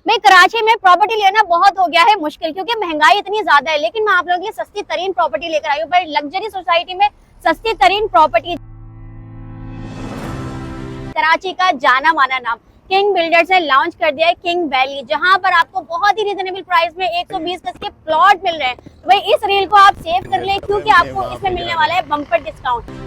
भाई कराची में प्रॉपर्टी लेना बहुत हो गया है मुश्किल, क्योंकि महंगाई इतनी ज्यादा है। लेकिन मैं आप लोगों के लिए सस्ती तरीन प्रॉपर्टी लेकर आई हूँ। भाई लग्जरी सोसाइटी में सस्ती तरीन प्रॉपर्टी, कराची का जाना माना नाम किंग बिल्डर्स ने लॉन्च कर दिया है किंग वैली, जहां पर आपको बहुत ही रिजनेबल प्राइस में 120 गज के प्लॉट मिल रहे हैं। तो भाई इस रील को आप सेव कर लें, क्योंकि आपको इसमें मिलने वाला है बम्पर डिस्काउंट।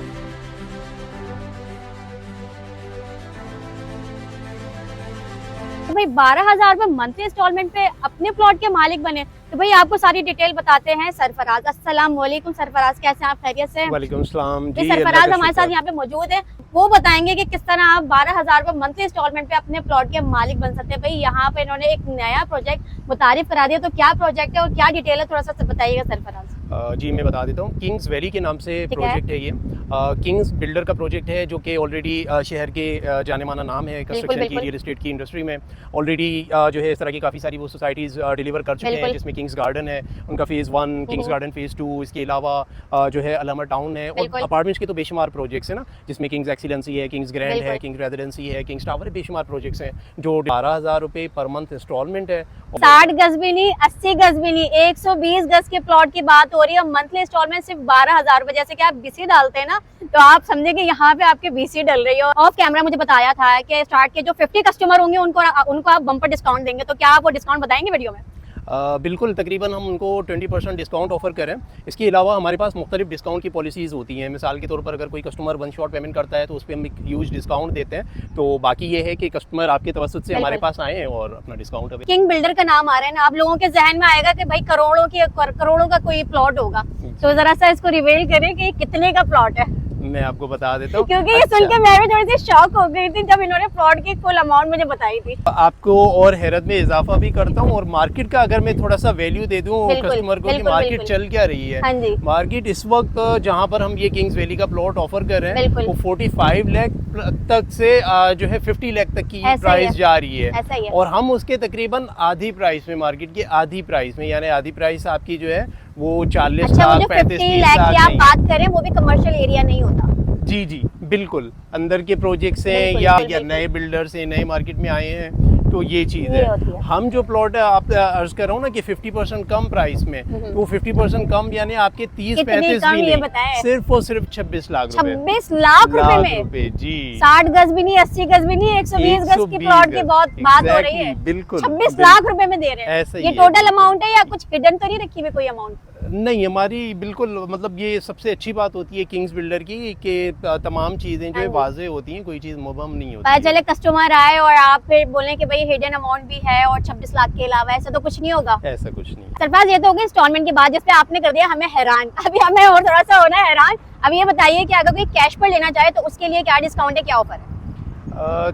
तो भाई 12,000 रुपए मंथली इंस्टॉलमेंट पे अपने प्लॉट के मालिक बने। तो भाई आपको सारी डिटेल बताते हैं सरफराज। अस्सलाम वालेकुम सरफराज, कैसे हैं आप? खैरियत से? वालेकुम सलाम जी। सरफराज हमारे साथ यहाँ पे मौजूद है, वो बताएंगे कि किस तरह आप 12,000 रुपए मंथली इंस्टॉलमेंट पे अपने प्लॉट के मालिक बन सकते हैं। भाई यहाँ पे इन्होंने एक नया प्रोजेक्ट मुतारिफ करा दिया, तो क्या प्रोजेक्ट है और क्या डिटेल है, थोड़ा सा बताइएगा सरफराज। जी मैं बता देता हूँ। किंग्स वैली के नाम से प्रोजेक्ट है ये। किंग्स बिल्डर का प्रोजेक्ट है, जो कि ऑलरेडी शहर के जाने माना नाम है कंस्ट्रक्शन की, रियल एस्टेट की इंडस्ट्री में। ऑलरेडी जो है इस तरह की काफ़ी सारी वो सोसाइटीज़ डिलीवर कर चुके हैं, जिसमें किंग्स गार्डन है, उनका फेज़ 1, किंग्स गार्डन फेज़ 2, इसके अलावा जो है अलामा टाउन है, और अपार्टमेंट्स के तो बेशुमार प्रोजेक्ट्स हैं ना, जिसमें किंग्स एक्सीलेंसी है, किंग्स ग्रैंड है, किंग्स रेजिडेंसी है, किंग्स टावर है, बेशुमार प्रोजेक्ट्स हैं जो 12,000 रुपये पर मंथ इंस्टॉलमेंट है। 60 गज भी नहीं, 80 गज भी नहीं, 120 गज के प्लॉट की बात हो रही है। मंथली इंस्टॉलमेंट सिर्फ 12,000 रुपए। जैसे कि आप बीसी डालते हैं ना, तो आप समझे कि यहाँ पे आपके बीसी डल रही है। ऑफ कैमरा मुझे बताया था कि स्टार्ट के जो 50 कस्टमर होंगे उनको आप बम्पर डिस्काउंट देंगे, तो क्या आप वो डिस्काउंट बताएंगे वीडियो में? बिल्कुल, तकरीबन हम उनको 20% डिस्काउंट ऑफर करें। इसके अलावा हमारे पास मुख्तलिफ डिस्काउंट की पॉलिसीज़ होती हैं। मिसाल के तौर पर अगर कोई कस्टमर वन शॉट पेमेंट करता है तो उस पर हम एक ह्यूज डिस्काउंट देते हैं। तो बाकी ये है कि कस्टमर आपके तवज्जुद से हमारे पास आए और अपना डिस्काउंट। किंग बिल्डर का नाम आ रहा है ना, आप लोगों के जहन में आएगा कि भाई करोड़ों का कोई प्लॉट होगा, तो जरा सा इसको रिवील करें कि कितने का प्लॉट है। मैं आपको बता देता हूँ, क्योंकि ये सुन के मैं भी थोड़ी सी शॉक हो गई थी जब इन्होंने प्लॉट की कुल अमाउंट मुझे बताई थी। आपको और हैरत में इजाफा भी करता हूँ, और मार्केट का अगर मैं थोड़ा सा वैल्यू दे दूँ कस्टमर को कि मार्केट चल क्या रही है। हाँ जी। मार्केट इस वक्त जहाँ पर हम ये किंग्स वैली का प्लॉट ऑफर कर रहे हैं, वो 45 लाख तक से जो है 50 लाख तक की प्राइस जा रही है, और हम उसके तकरीबन आधी प्राइस में, मार्केट की आधी प्राइस में, यानी आधी प्राइस आपकी जो है वो 40 लाख 35 लाख की आप बात करें, वो भी कमर्शियल एरिया नहीं होता। जी जी बिल्कुल, अंदर के प्रोजेक्ट्स हैं या नए बिल्डर्स हैं, नए मार्केट में आए हैं, तो ये चीज़ है। हम जो प्लॉट है आप अर्ज कर रहा हूँ ना कि 50% कम प्राइस में, तो 50% कम यानी आपके 30-35 भी नहीं, सिर्फ और सिर्फ 26 लाख रुपए। 26 लाख रुपए जी। 60 गज भी नहीं, 80 गज भी नहीं, 120 गज की प्लॉट की बहुत बात हो रही है। बिल्कुल 26 लाख रुपए में दे रहे हैं। ये टोटल अमाउंट है या कुछ हिडन तो नहीं रखी हुई कोई अमाउंट? नहीं, हमारी बिल्कुल, मतलब ये सबसे अच्छी बात होती है किंग्स बिल्डर की कि तमाम चीजें जो है वाज़े होती हैं, कोई चीज मुबहम नहीं होती। चले कस्टमर आए और आप फिर बोले कि भाई हिडन अमाउंट भी है और 26 लाख के अलावा, ऐसा तो कुछ नहीं होगा? ऐसा कुछ नहीं। सरफराज, ये तो होगी इंस्टॉलमेंट की बात, जिसपे आपने कर दिया हमें हैरान। अभी हमें और थोड़ा सा होना है हैरान। अब ये बताइए कि अगर कोई कैश पर लेना चाहे तो उसके लिए क्या डिस्काउंट है, क्या ऑफर है?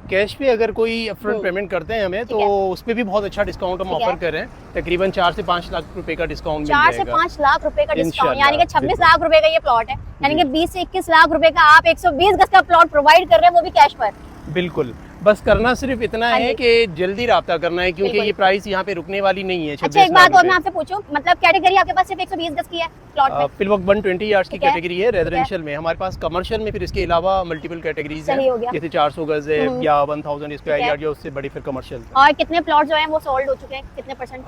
कैश पे अगर कोई अपफ्रंट पेमेंट करते हैं हमें, तो उस पे भी बहुत अच्छा डिस्काउंट हम ऑफर कर रहे हैं। तकरीबन 4 से 5 लाख रुपए का डिस्काउंट मिल जाएगा। 4 से 5 लाख रुपए का डिस्काउंट, यानी कि 26 लाख रुपए का ये प्लॉट है, यानी कि 20 से 21 लाख रुपए का आप 120 गज का प्लॉट प्रोवाइड कर रहे हैं, वो भी कैश पर। बिल्कुल, बस करना सिर्फ इतना है कि जल्दी राब्ता करना है, क्योंकि ये प्राइस यहाँ पे रुकने वाली नहीं है। अच्छा, एक बात और मैं आपसे पूछूं, मतलब कैटेगरी आपके पास सिर्फ 120 गज की है प्लॉट में? फिल वक्त 120 यार्ड्स की कैटेगरी है रेजिडेंशियल में। हमारे पास कमर्शियल में फिर इसके अलावा मल्टीपल कैटेगरीज हैं, जैसे 400 गज है या 1000 स्क्वायर यार्ड या उससे बड़ी फिर कमर्शियल। और कितने प्लॉट जो हैं वो सोल्ड हो चुके हैं, कितने परसेंट?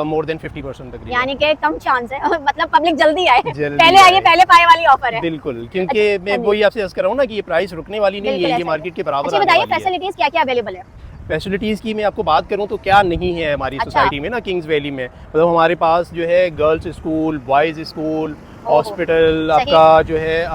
मोर देन 50% तक, यानी कि कम चांस है मतलब पब्लिक जल्दी आए, पहले आइए, पहले पाए वाली ऑफर है। बिल्कुल, क्योंकि मैं वही आपसे अर्ज कर रहा हूँ ना कि ये प्राइस रुकने वाली नहीं है, ये मार्केट के बराबर। अच्छा बताइए, फैसिलिटीज क्या क्या अवेलेबल है? फैसिलिटीज़ की मैं आपको बात करूं तो क्या नहीं है हमारी सोसाइटी में ना, किंग्स वैली में। मतलब हमारे पास जो है girls school, boys school, hospital, आपका जो है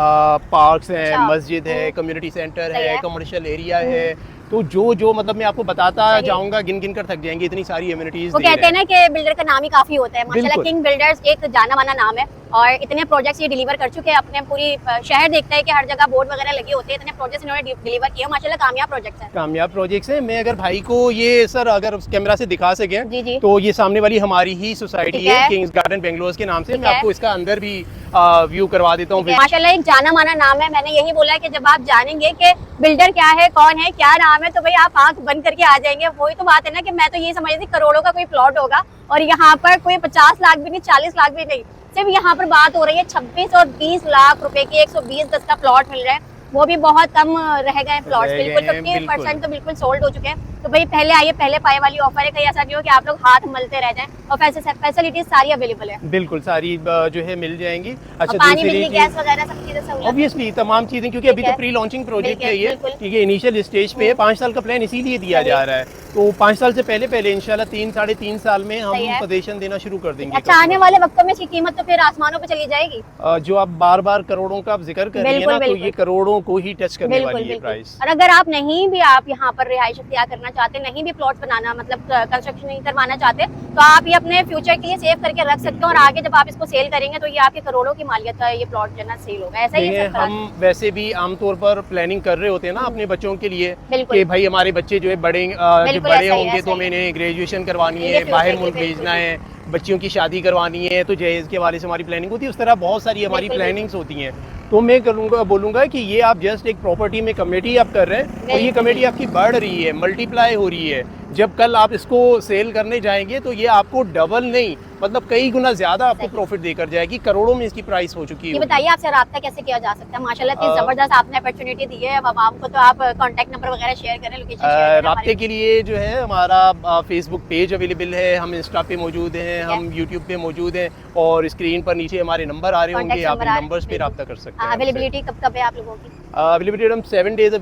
पार्क्स हैं, मस्जिद है, कम्युनिटी सेंटर है, कमर्शियल एरिया है। तो जो मतलब मैं आपको बताता जाऊंगा, गिन गिन कर थक जाएंगे, इतनी सारी एमिनिटीज। वो कहते हैं ना कि बिल्डर का नाम ही काफी होता है। माशाल्लाह किंग बिल्डर्स एक जाना माना नाम है, और इतने प्रोजेक्ट्स ये डिलीवर कर चुके हैं। अपने पूरी शहर देखता है कि हर जगह बोर्ड वगैरह लगे होते हैं, इतने प्रोजेक्ट्स इन्होंने डिलीवर किए। माशाल्लाह कामयाब प्रोजेक्ट्स हैं, कामयाब प्रोजेक्ट्स हैं। मैं अगर भाई को ये सर अगर कैमरा से दिखा सके तो ये सामने वाली हमारी ही सोसाइटी है, किंग्स गार्डन बेंगलोर के नाम से। मैं आपको इसका अंदर भी व्यू करवा देता हूँ। माशाल्लाह एक जाना माना नाम है। मैंने यही बोला कि जब आप जानेंगे कि बिल्डर क्या है, कौन है, क्या नाम है, तो भाई आप आंख बंद करके आ जाएंगे। वही तो बात है ना कि मैं तो ये समझ रही थी करोड़ों का कोई प्लॉट होगा, और यहाँ पर कोई 50 लाख भी नहीं, 40 लाख भी नहीं, सिर्फ यहाँ पर बात हो रही है 26 और 20 लाख रुपए की 120 गज का प्लॉट मिल रहा है। वो भी बहुत कम रह गए प्लॉट, बिल्कुल 50% तो बिल्कुल सोल्ड हो चुके हैं। तो भाई पहले आइए, पहले पाए वाली ऑफर है, कहीं ऐसा नहीं हो कि आप लोग हाथ मलते रह जाएं। और फैसिलिटीज सारी अवेलेबल है, बिल्कुल सारी जो है मिल जाएंगी। अच्छा, पानी, बिजली, गैस वगैरह सब चीजें सहूलियत ऑब्वियसली तमाम चीजें, क्योंकि अभी तो प्री लॉन्चिंग प्रोजेक्ट है ये, ठीक है, इनिशियल स्टेज पे है। 5 साल का प्लान इसीलिए दिया जा रहा है, तो 5 साल से पहले इंशाल्लाह 3-3.5 साल में हम सजेशन देना शुरू कर देंगे। अच्छा, आने वाले वक्तों में इसकी कीमत तो फिर आसमानों पे चली जाएगी। जो आप बार बार करोड़ों का आप जिक्र कर रही है ना, तो ये करोड़ों को ही टच करने वाली है प्राइस। और अगर आप नहीं भी आप यहाँ पर रिहाइश इख्तियार करना चाहते, नहीं भी प्लॉट बनाना, मतलब कंस्ट्रक्शन नहीं करवाना चाहते, तो आप ये अपने फ्यूचर के लिए सेव करके रख सकते हो, और आगे जब आप इसको सेल करेंगे तो ये आपके करोड़ों की मालियत है, ये प्लॉट जो है सेल होगा। ऐसा ही है। हम वैसे भी आमतौर पर प्लानिंग कर रहे होते हैं ना अपने बच्चों के लिए कि भाई हमारे बच्चे जो है बड़े होंगे तो हमें ग्रेजुएशन करवानी है, बाहर मुल्क भेजना है, बच्चियों की शादी करवानी है, तो जहेज के हवाले से हमारी प्लानिंग होती है। उस तरह बहुत सारी हमारी प्लानिंग्स होती हैं। तो मैं बोलूँगा कि ये आप जस्ट एक प्रॉपर्टी में कमेटी आप कर रहे हैं, और ये कमेटी आपकी बढ़ रही है, मल्टीप्लाई हो रही है। जब कल आप इसको सेल करने जाएंगे तो ये आपको डबल नहीं, मतलब कई गुना ज्यादा आपको प्रॉफिट देकर जाएगी। करोड़ों में इसकी प्राइस हो चुकी है। ये बताइए आपसे रब्ता कैसे किया जा सकता है? माशाल्लाह इतनी जबरदस्त आपने अपॉर्चुनिटी दी है अब आवाम को, तो आप कांटेक्ट नंबर वगैरह शेयर करें, लोकेशन शेयर करें। रब्ते के लिए जो है हमारा फेसबुक पेज अवेलेबल है, हम इंस्टा पे मौजूद हैं, हम यूट्यूब पे मौजूद हैं, और स्क्रीन पर नीचे हमारे नंबर आ रहे होंगे, आप नंबर्स पे रब्ता कर सकते हैं। अवेलेबिलिटी कब है आप लोगों की? अवेलेबिलिटी हम 7 डेज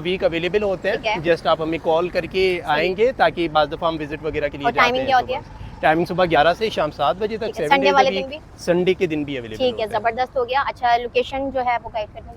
वीक अवेलेबल होते हैं। जस्ट आप हमें कॉल करके आएंगे, ताकि बाद दफा हम विजिट वगैरह के लिए जाते हैं। टाइमिंग क्या होती है? टाइमिंग सुबह 11 से शाम 7 बजे तक, 7 संडे वाले दिन भी, संडे के दिन भी अवेलेबल। ठीक है, जबरदस्त हो गया। अच्छा, लोकेशन जो है वो गाइड कर दें।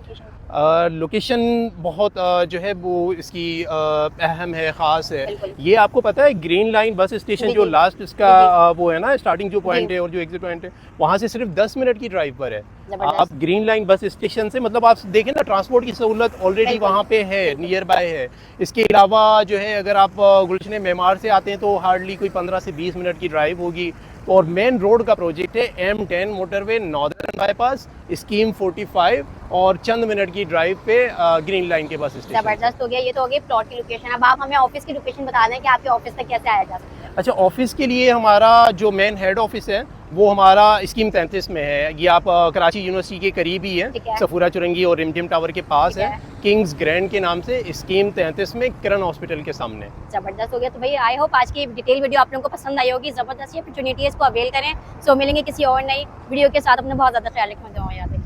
लोकेशन बहुत जो है वो इसकी अहम है, ख़ास है। ये आपको पता है ग्रीन लाइन बस स्टेशन जो लास्ट इसका वो है ना, स्टार्टिंग जो पॉइंट है और जो एग्जिट पॉइंट है, वहाँ से सिर्फ 10 मिनट की ड्राइव पर है। आप ग्रीन लाइन बस स्टेशन से, मतलब आप देखें ना, ट्रांसपोर्ट की सहूलत ऑलरेडी वहाँ पे है, नियर बाय है। इसके अलावा जो है अगर आप गुलशन मेमार से आते हैं तो हार्डली कोई 15 से 20 मिनट की ड्राइव होगी। और मेन रोड का प्रोजेक्ट है M10 motorway, northern bypass, scheme 45, और चंद मिनट की ड्राइव पे ग्रीन लाइन के बस स्टेशन। जबरदस्त हो गया। ये तो हो गई प्लॉट की लोकेशन। अब आप हमें ऑफिस की लोकेशन बता दें कि आपके ऑफिस तक कैसे आया जा सकता है। अच्छा, ऑफिस के लिए हमारा जो मेन हेड ऑफिस है वो हमारा स्कीम 33 में है। ये आप कराची यूनिवर्सिटी के करीब ही है, सफूरा चुरंगी और रिमझिम टावर के पास है, किंग्स ग्रैंड के नाम से, स्कीम 33 में, किरण हॉस्पिटल के सामने। जबरदस्त हो गया। तो भाई आई होप आज की डिटेल वीडियो आप लोगों को पसंद आई होगी। जबरदस्त अपॉर्चुनिटी है, इसको अवेल करें। सो मिलेंगे किसी और नई वीडियो के साथ। अपने बहुत ज़्यादा ख्याल रखें।